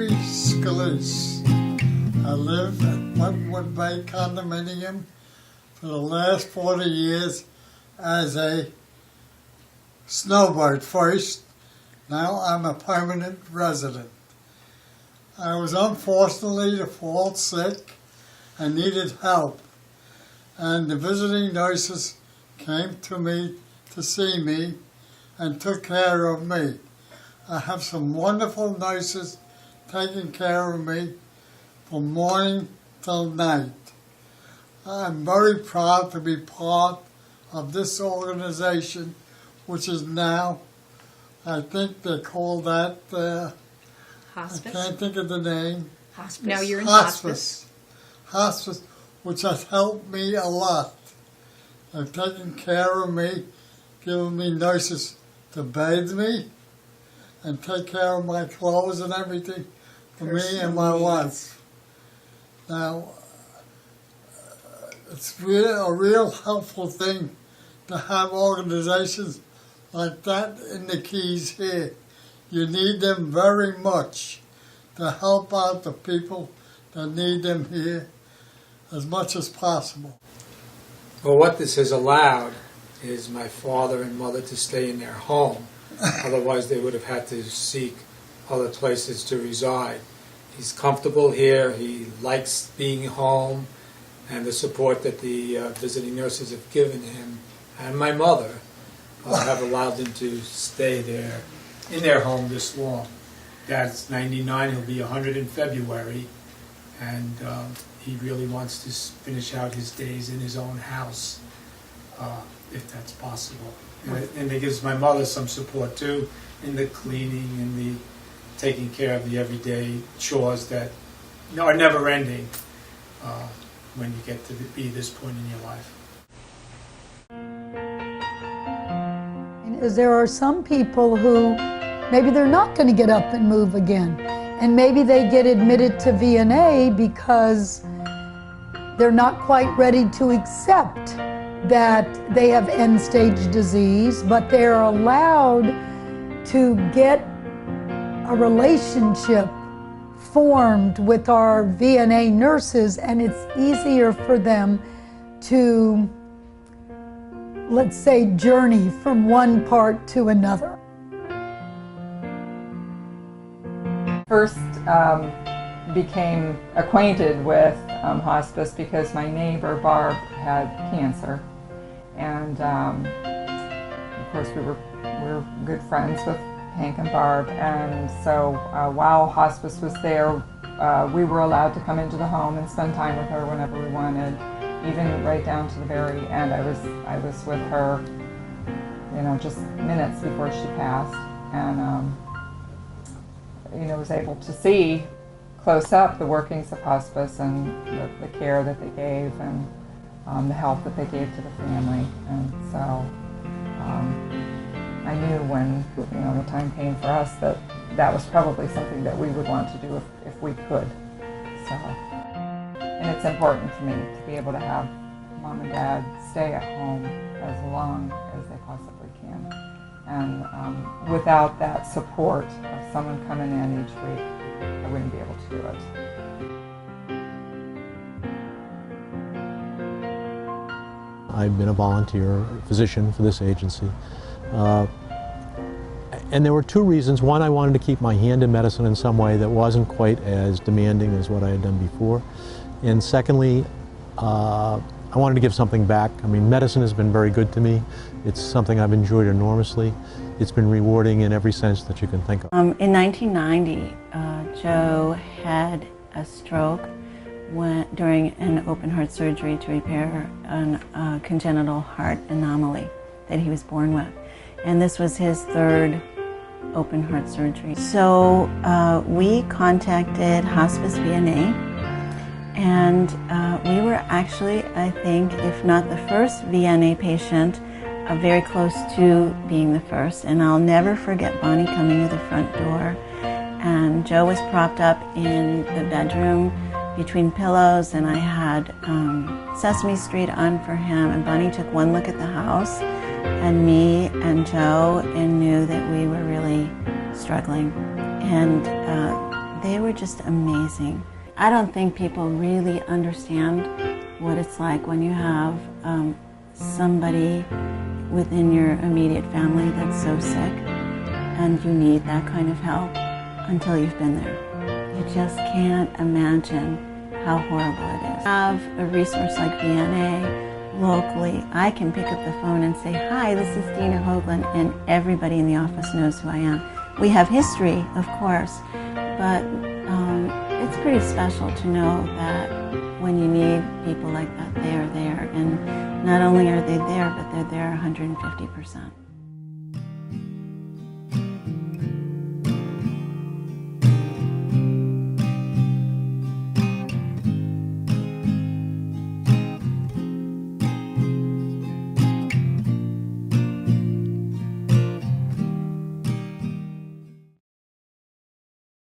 Sophie Scalise. I live at Wentworth Bay condominium for the last 40 years as a snowbird first. Now I'm a permanent resident. I was unfortunately to fall sick and needed help, and the visiting nurses came to me to see me and took care of me. I have some wonderful nurses taking care of me from morning till night. I'm very proud to be part of this organization, which is now, I think they call that, Hospice? I can't think of the name. Hospice. Now you're in hospice. Hospice, which has helped me a lot. They've taken care of me, given me nurses to bathe me, and take care of my clothes and everything for me and my wife. Now, it's a real helpful thing to have organizations like that in the Keys here. You need them very much to help out the people that need them here as much as possible. Well, what this has allowed is my father and mother to stay in their home. Otherwise, they would have had to seek other places to reside. He's comfortable here. He likes being home, and the support that the visiting nurses have given him and my mother have allowed them to stay there in their home this long. Dad's 99. He'll be 100 in February, and he really wants to finish out his days in his own house, if that's possible. And it gives my mother some support too in the cleaning and the taking care of the everyday chores that are never ending when you get to be this point in your life. There are some people who maybe they're not going to get up and move again, and maybe they get admitted to V.N.A. because they're not quite ready to accept that they have end-stage disease, but they're allowed to get a relationship formed with our V.N.A. nurses, and it's easier for them to, let's say, journey from one part to another. First became acquainted with hospice because my neighbor Barb had cancer, and of course we were good friends with Hank and Barb, and so while hospice was there, we were allowed to come into the home and spend time with her whenever we wanted, even right down to the very end. I was with her, just minutes before she passed, and was able to see close up the workings of hospice and the care that they gave, and the help that they gave to the family. And so I knew when the time came for us that was probably something that we would want to do if we could. So, and it's important to me to be able to have Mom and Dad stay at home as long as they possibly can. And without that support of someone coming in each week, I wouldn't be able to do it. I've been a volunteer physician for this agency. And there were two reasons. One, I wanted to keep my hand in medicine in some way that wasn't quite as demanding as what I had done before. And secondly, I wanted to give something back. I mean, medicine has been very good to me. It's something I've enjoyed enormously. It's been rewarding in every sense that you can think of. In 1990, Joe had a stroke during an open heart surgery to repair a congenital heart anomaly that he was born with. And this was his third open heart surgery. So we contacted Hospice V.N.A. and we were actually, I think, if not the first V.N.A. patient, very close to being the first. And I'll never forget Bonnie coming to the front door, and Joe was propped up in the bedroom between pillows, and I had Sesame Street on for him, and Bonnie took one look at the house and me and Joe and knew that we were really struggling. And they were just amazing. I don't think people really understand what it's like when you have somebody within your immediate family that's so sick and you need that kind of help until you've been there. You just can't imagine how horrible it is. Have a resource like V.N.A. locally, I can pick up the phone and say, "Hi, this is Dina Hoagland," and everybody in the office knows who I am. We have history, of course, but it's pretty special to know that when you need people like that, they are there. And not only are they there, but they're there 150%.